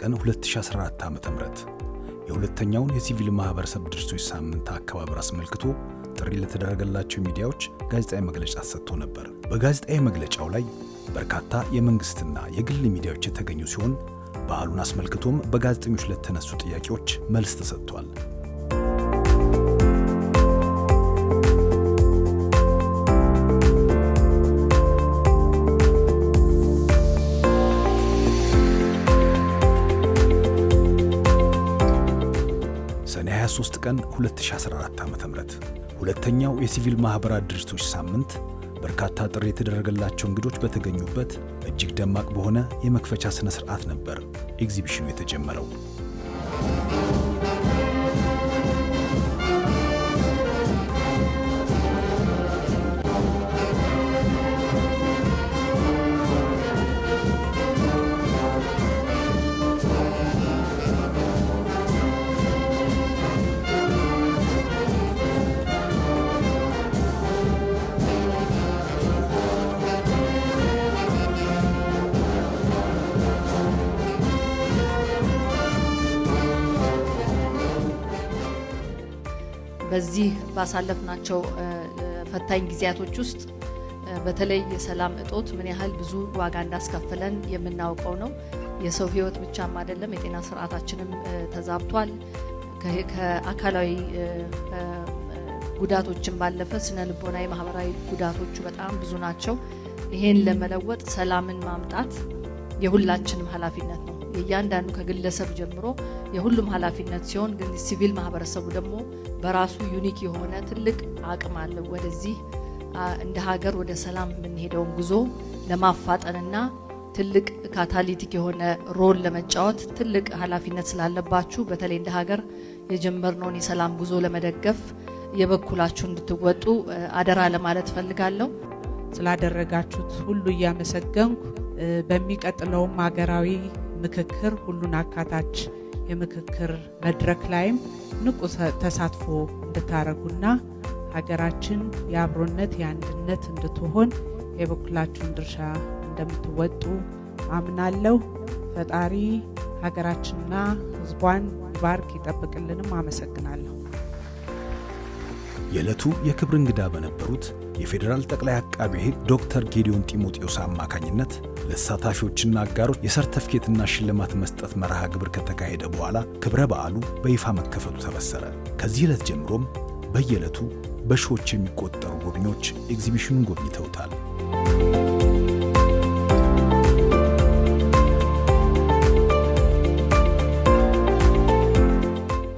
ቀን 2014 ዓ.ም የሁለተኛውን የሲቪል ማህበረሰብ ድርጅቶች ሳምንት አከባበር አስመልክቶ ጥሪ ለተደረገላቸው ሚዲያዎች ጋዜጣዊ መግለጫ ሰጥቶ ነበር። በጋዜጣዊ መግለጫው ላይ በርካታ የመንግስትና የግል ሚዲያዎች የተገኙ ሲሆን በዓሉን አስመልክቶም በጋዜጠኞች ለተነሱ ጥያቄዎች መልስ ተሰጥቷል። ሰኔ 23 ቀን 2014 ዓ.ም ሁለተኛው የሲቪል ማህበራት ድርጅቶች ሳምንት በርካታ ጥሪ የተደረገላቸው እንግዶች በተገኙበት እጅግ ደማቅ በሆነ የመክፈቻ ስነ ስርዓት ነበር ኤግዚቢሽኑ የተጀመረው። በዚህ ባሳለፍናቸው ፈታኝ ጊዜያቶች ውስጥ በተለይ የሰላም እጦት ምን ያህል ብዙ ዋጋ እንዳስከፈለን የምናውቀው ነው። የሰው ህይወት ብቻም አይደለም፣ የጤና ስርዓታችንም ተዛብቷል። ከአካላዊ ጉዳቶችን ባለፈ ስነ ልቦናዊ፣ ማህበራዊ ጉዳቶቹ በጣም ብዙ ናቸው። ይሄን ለመለወጥ ሰላምን ማምጣት የሁላችንም ኃላፊነት ነው። የእያንዳንዱ ከግለሰብ ጀምሮ የሁሉም ኃላፊነት ሲሆን፣ ግን ሲቪል ማህበረሰቡ ደግሞ በራሱ ዩኒክ የሆነ ትልቅ አቅም አለው። ወደዚህ እንደ ሀገር ወደ ሰላም የምንሄደውን ጉዞ ለማፋጠንና ትልቅ ካታሊቲክ የሆነ ሮል ለመጫወት ትልቅ ኃላፊነት ስላለባችሁ በተለይ እንደ ሀገር የጀመርነውን የሰላም ጉዞ ለመደገፍ የበኩላችሁ እንድትወጡ አደራ ለማለት ፈልጋለሁ። ስላደረጋችሁት ሁሉ እያመሰገንኩ በሚቀጥለውም ሀገራዊ ምክክር ሁሉን አካታች የምክክር መድረክ ላይም ንቁ ተሳትፎ እንድታረጉና ሀገራችን የአብሮነት የአንድነት እንድትሆን የበኩላችሁን ድርሻ እንደምትወጡ አምናለሁ። ፈጣሪ ሀገራችንና ሕዝቧን ይባርክ ይጠብቅልንም። አመሰግናለሁ። የዕለቱ የክብር እንግዳ በነበሩት የፌዴራል ጠቅላይ አቃቤ ሕግ ዶክተር ጌዲዮን ጢሞቴዎስ አማካኝነት ለተሳታፊዎችና አጋሮች የሰርተፍኬትና ሽልማት መስጠት መርሃ ግብር ከተካሄደ በኋላ ክብረ በዓሉ በይፋ መከፈቱ ተበሰረ። ከዚህ ዕለት ጀምሮም በየዕለቱ በሺዎች የሚቆጠሩ ጎብኚዎች ኤግዚቢሽኑን ጎብኝተውታል።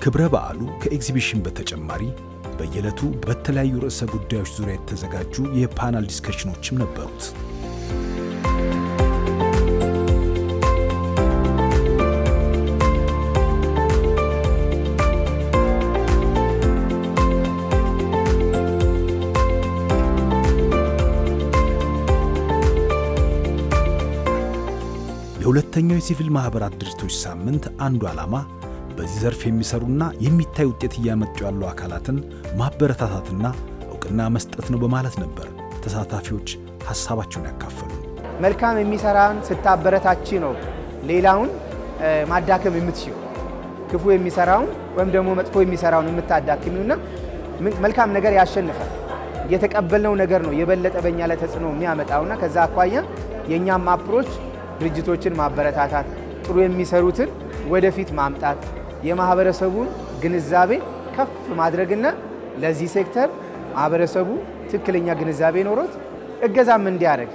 ክብረ በዓሉ ከኤግዚቢሽን በተጨማሪ በየዕለቱ በተለያዩ ርዕሰ ጉዳዮች ዙሪያ የተዘጋጁ የፓናል ዲስከሽኖችም ነበሩት። የሁለተኛው የሲቪል ማህበራት ድርጅቶች ሳምንት አንዱ ዓላማ በዚህ ዘርፍ የሚሰሩና የሚታይ ውጤት እያመጡ ያሉ አካላትን ማበረታታትና እውቅና መስጠት ነው በማለት ነበር ተሳታፊዎች ሐሳባቸውን ያካፈሉ። መልካም የሚሰራን ስታበረታች ነው ሌላውን ማዳከም የምትችለው። ክፉ የሚሰራውን ወይም ደግሞ መጥፎ የሚሰራውን የምታዳክሚውና መልካም ነገር ያሸንፋል። የተቀበልነው ነገር ነው የበለጠ በእኛ ላይ ተጽዕኖ የሚያመጣውና ከዛ አኳያ የእኛም አፕሮች ድርጅቶችን ማበረታታት፣ ጥሩ የሚሰሩትን ወደፊት ማምጣት፣ የማህበረሰቡን ግንዛቤ ከፍ ማድረግና ለዚህ ሴክተር ማህበረሰቡ ትክክለኛ ግንዛቤ ኖሮት እገዛም እንዲያደርግ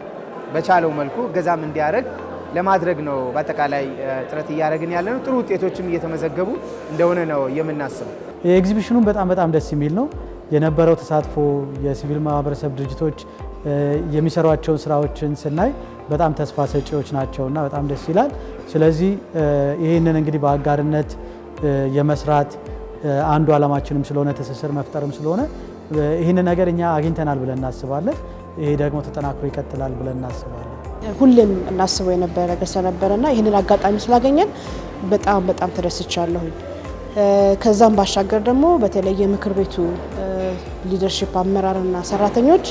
በቻለው መልኩ እገዛም እንዲያደርግ ለማድረግ ነው በአጠቃላይ ጥረት እያደረግን ያለነው። ጥሩ ውጤቶችም እየተመዘገቡ እንደሆነ ነው የምናስበው። የኤግዚቢሽኑ በጣም ደስ የሚል ነው የነበረው ተሳትፎ። የሲቪል ማህበረሰብ ድርጅቶች የሚሰሯቸውን ስራዎችን ስናይ በጣም ተስፋ ሰጪዎች ናቸውና በጣም ደስ ይላል። ስለዚህ ይህንን እንግዲህ በአጋርነት የመስራት አንዱ ዓላማችንም ስለሆነ ትስስር መፍጠርም ስለሆነ ይህንን ነገር እኛ አግኝተናል ብለን እናስባለን። ይሄ ደግሞ ተጠናክሮ ይቀጥላል ብለን እናስባለን። ሁሌም እናስበው የነበረ ነገር ስለነበረና ይህንን አጋጣሚ ስላገኘን በጣም ተደስቻለሁ። ከዛም ባሻገር ደግሞ በተለይ የምክር ቤቱ ሊደርሺፕ አመራርና ሰራተኞች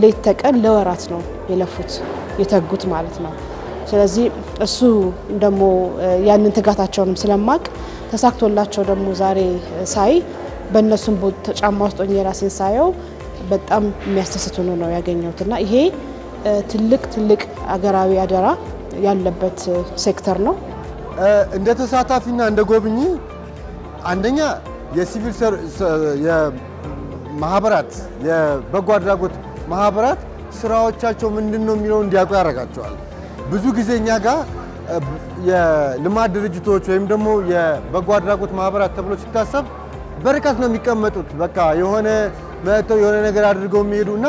ሌት ተቀን ለወራት ነው የለፉት የተጉት ማለት ነው። ስለዚህ እሱ ደግሞ ያንን ትጋታቸውንም ስለማቅ ተሳክቶላቸው ደግሞ ዛሬ ሳይ በእነሱም ጫማ ውስጥ ሆኜ ራሴን ሳየው በጣም የሚያስደስት ሆኖ ነው ያገኘሁትና ይሄ ትልቅ አገራዊ አደራ ያለበት ሴክተር ነው። እንደ ተሳታፊና እንደ ጎብኚ አንደኛ የሲቪል ማህበራት የበጎ አድራጎት ማህበራት ስራዎቻቸው ምንድነው የሚለው እንዲያውቁ ያደርጋቸዋል። ብዙ ጊዜ እኛ ጋር የልማት ድርጅቶች ወይም ደግሞ የበጎ አድራጎት ማህበራት ተብሎ ሲታሰብ በርቀት ነው የሚቀመጡት። በቃ የሆነ መጥተው የሆነ ነገር አድርገው የሚሄዱና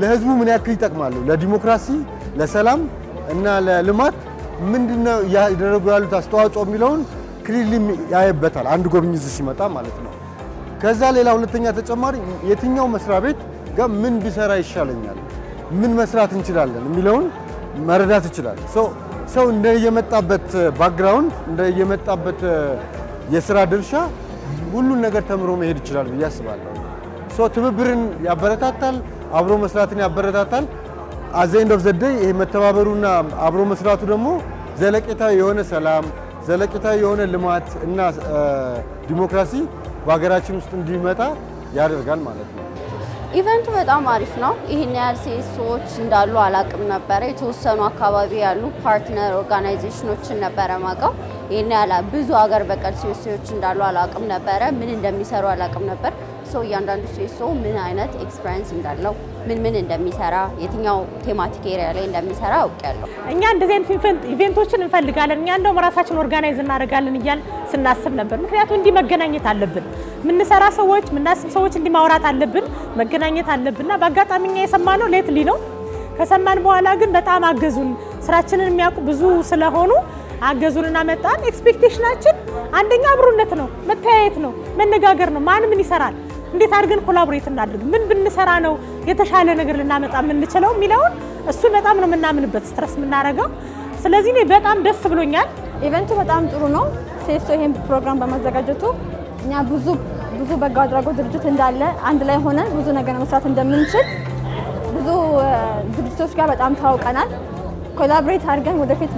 ለህዝቡ ምን ያክል ይጠቅማሉ፣ ለዲሞክራሲ፣ ለሰላም እና ለልማት ምንድነው ያደረጉ ያሉት አስተዋጽኦ የሚለውን ክሊርሊ ያየበታል አንድ ጎብኚ እዚህ ሲመጣ ማለት ነው። ከዛ ሌላ ሁለተኛ ተጨማሪ የትኛው መስሪያ ቤት ጋር ምን ቢሰራ ይሻለኛል፣ ምን መስራት እንችላለን የሚለውን መረዳት ይችላል። ሰው እንደየመጣበት ባክግራውንድ እንደየመጣበት የስራ ድርሻ ሁሉን ነገር ተምሮ መሄድ ይችላል ብዬ አስባለሁ። ትብብርን ያበረታታል፣ አብሮ መስራትን ያበረታታል። አት ኤንድ ኦፍ ዘ ዴይ ይሄ መተባበሩና አብሮ መስራቱ ደግሞ ዘለቄታዊ የሆነ ሰላም፣ ዘለቄታዊ የሆነ ልማት እና ዲሞክራሲ በሀገራችን ውስጥ እንዲመጣ ያደርጋል ማለት ነው። ኢቨንቱ በጣም አሪፍ ነው። ይህን ያህል ሴሶች እንዳሉ አላቅም ነበረ። የተወሰኑ አካባቢ ያሉ ፓርትነር ኦርጋናይዜሽኖችን ነበረ ማቀው። ይህን ያህል ብዙ ሀገር በቀል ሴሶች እንዳሉ አላቅም ነበረ። ምን እንደሚሰሩ አላቅም ነበር። እያንዳንዱ ሴሶ ምን አይነት ኤክስፒሪየንስ እንዳለው ምን እንደሚሰራ የትኛው ቴማቲክ ኤሪያ ላይ እንደሚሰራ አውቃለሁ። እኛ እንደዚህ አይነት ኢቨንቶችን እንፈልጋለን። እኛ እንደውም ራሳችን ኦርጋናይዝ እናደርጋለን እያል ስናስብ ነበር። ምክንያቱም እንዲህ መገናኘት አለብን። ምንሰራ ሰዎች ምናስብ ሰዎች እንዲህ ማውራት አለብን፣ መገናኘት አለብንና በአጋጣሚ እኛ የሰማነው ሌትሊ ነው። ከሰማን በኋላ ግን በጣም አገዙን። ስራችንን የሚያውቁ ብዙ ስለሆኑ አገዙንና መጣን። ኤክስፔክቴሽናችን አንደኛ አብሮነት ነው፣ መተያየት ነው፣ መነጋገር ነው። ማን ምን ይሰራል፣ እንዴት አድርገን ኮላቦሬት እናድርግ፣ ምን ብንሰራ ነው የተሻለ ነገር ልናመጣ የምንችለው የሚለውን እሱ በጣም ነው የምናምንበት፣ ስትረስ የምናደርገው። ስለዚህ እኔ በጣም ደስ ብሎኛል። ኢቨንቱ በጣም ጥሩ ነው። ሴሶ ይሄን ፕሮግራም በማዘጋጀቱ እኛ ብዙ በጎ አድራጎት ድርጅት እንዳለ አንድ ላይ ሆነን ብዙ ነገር መስራት እንደምንችል ብዙ ድርጅቶች ጋር በጣም ታውቀናል። ኮላቦሬት አድርገን ወደፊት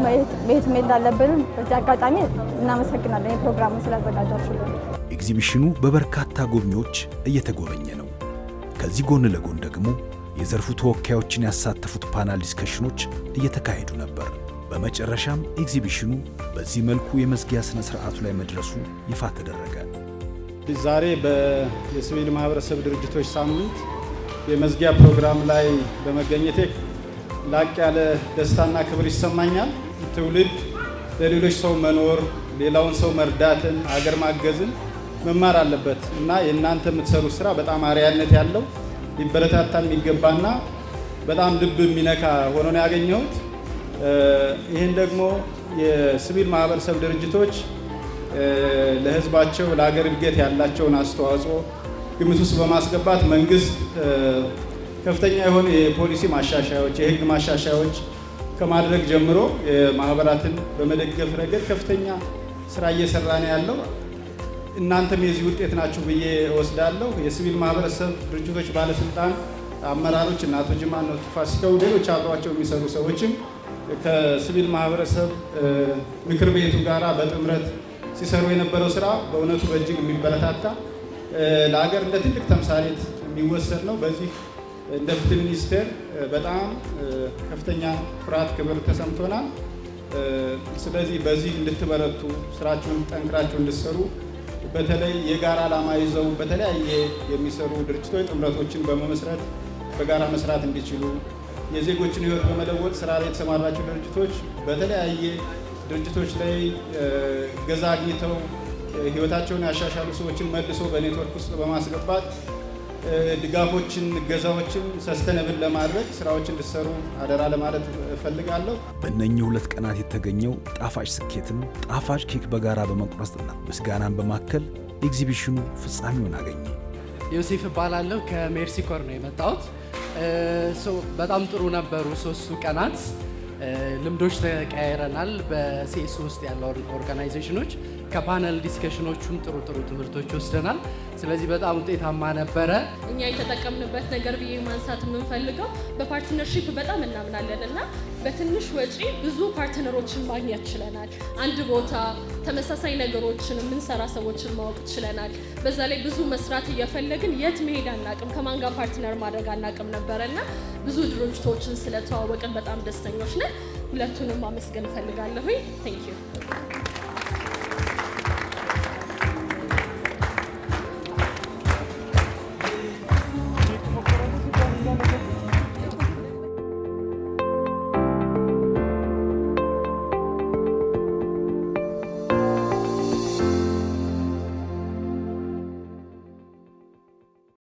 መሄድ እንዳለብን በዚህ አጋጣሚ እናመሰግናለን የፕሮግራሙን ስላዘጋጃችሁልን። ኤግዚቢሽኑ በበርካታ ጎብኚዎች እየተጎበኘ ነው። ከዚህ ጎን ለጎን ደግሞ የዘርፉ ተወካዮችን ያሳተፉት ፓናል ዲስከሽኖች እየተካሄዱ ነበር። በመጨረሻም ኤግዚቢሽኑ በዚህ መልኩ የመዝጊያ ስነ ስርዓቱ ላይ መድረሱ ይፋ ተደረገ። ዛሬ የሲቪል ማህበረሰብ ድርጅቶች ሳምንት የመዝጊያ ፕሮግራም ላይ በመገኘቴ ላቅ ያለ ደስታና ክብር ይሰማኛል። ትውልድ ለሌሎች ሰው መኖር፣ ሌላውን ሰው መርዳትን፣ ሀገር ማገዝን መማር አለበት እና የእናንተ የምትሰሩት ስራ በጣም አርአያነት ያለው ሊበረታታ የሚገባና በጣም ልብ የሚነካ ሆኖ ነው ያገኘሁት። ይህን ደግሞ የሲቪል ማህበረሰብ ድርጅቶች ለህዝባቸው ለሀገር እድገት ያላቸውን አስተዋጽኦ ግምት ውስጥ በማስገባት መንግስት ከፍተኛ የሆነ የፖሊሲ ማሻሻያዎች፣ የህግ ማሻሻያዎች ከማድረግ ጀምሮ ማህበራትን በመደገፍ ረገድ ከፍተኛ ስራ እየሰራ ነው ያለው። እናንተም የዚህ ውጤት ናችሁ ብዬ እወስዳለሁ። የሲቪል ማህበረሰብ ድርጅቶች ባለስልጣን አመራሮች እና አቶ ጅማ ነው ፋሲካው፣ ሌሎች አብረዋቸው የሚሰሩ ሰዎችም ከሲቪል ማህበረሰብ ምክር ቤቱ ጋራ በጥምረት ሲሰሩ የነበረው ስራ በእውነቱ በእጅግ የሚበረታታ ለሀገር እንደ ትልቅ ተምሳሌት የሚወሰድ ነው። በዚህ እንደ ፍትህ ሚኒስቴር በጣም ከፍተኛ ኩራት፣ ክብር ተሰምቶናል። ስለዚህ በዚህ እንድትበረቱ ስራችሁን ጠንክራችሁ እንድትሰሩ በተለይ የጋራ ዓላማ ይዘው በተለያየ የሚሰሩ ድርጅቶች ጥምረቶችን በመመስረት በጋራ መስራት እንዲችሉ የዜጎችን ህይወት በመለወጥ ስራ ላይ የተሰማራቸው ድርጅቶች በተለያየ ድርጅቶች ላይ ገዛ አግኝተው ህይወታቸውን ያሻሻሉ ሰዎችን መልሶ በኔትወርክ ውስጥ በማስገባት ድጋፎችን፣ እገዛዎችን ሰስተነብል ለማድረግ ስራዎች እንዲሰሩ አደራ ለማለት እፈልጋለሁ። በእነኚህ 2 ቀናት የተገኘው ጣፋጭ ስኬትም ጣፋጭ ኬክ በጋራ በመቁረስና ምስጋናን በማከል ኤግዚቢሽኑ ፍጻሜውን አገኘ። ዮሴፍ እባላለሁ። ከሜርሲኮር ነው የመጣሁት። በጣም ጥሩ ነበሩ 3ቱ ቀናት። ልምዶች ተቀያይረናል። በሲኤስ ውስጥ ያለው ኦርጋናይዜሽኖች ከፓነል ዲስከሽኖቹም ጥሩ ትምህርቶች ወስደናል። ስለዚህ በጣም ውጤታማ ነበረ። እኛ የተጠቀምንበት ነገር ብዬ ማንሳት የምንፈልገው በፓርትነርሺፕ በጣም እናምናለን እና በትንሽ ወጪ ብዙ ፓርትነሮችን ማግኘት ችለናል። አንድ ቦታ ተመሳሳይ ነገሮችን የምንሰራ ሰዎችን ማወቅ ችለናል። በዛ ላይ ብዙ መስራት እየፈለግን የት መሄድ አናቅም፣ ከማን ጋር ፓርትነር ማድረግ አናቅም ነበረና ብዙ ድርጅቶችን ስለተዋወቅን በጣም ደስተኞች ነን። ሁለቱንም ማመስገን እፈልጋለሁ። ቴንክ ዩ